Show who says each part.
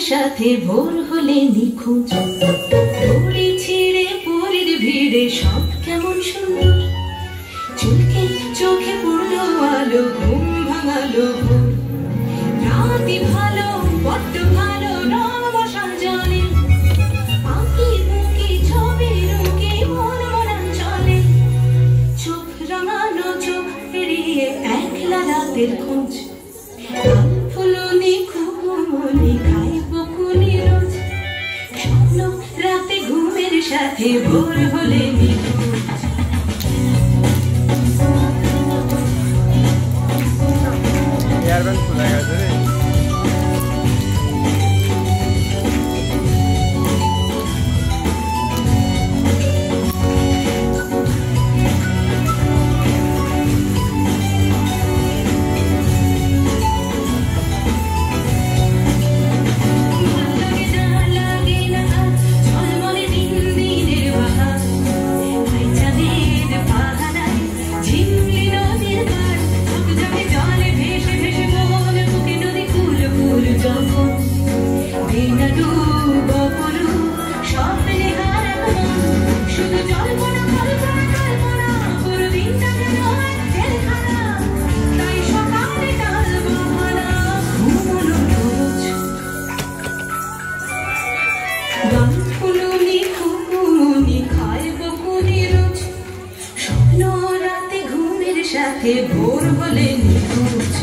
Speaker 1: সাথে ভোর হলে নিখোঁজ দড়ি ছিঁড়ে পরের ভিড়ে সব কেমন সুন্দর চুলকে চোখে পড়লো আলো ঘুম ভাঙালো ভোর রাতি ভালো বড্ড ভালো রমবসার জলে আঁকি বুকি ছবি রুকি মন মরান চলে চোখ রাঙানো চোখ এড়িয়ে একলা রাতের খোঁজ ফুলনি খুকুমনি খাই বকুনি রোজ স্বপ্ন রাতে ঘুমের সাথে ভোর হলে নিখোঁজ
Speaker 2: ইয়ারব্যান্ড খোলা গেছে রে সাথে ভোর হলে নিখোঁজ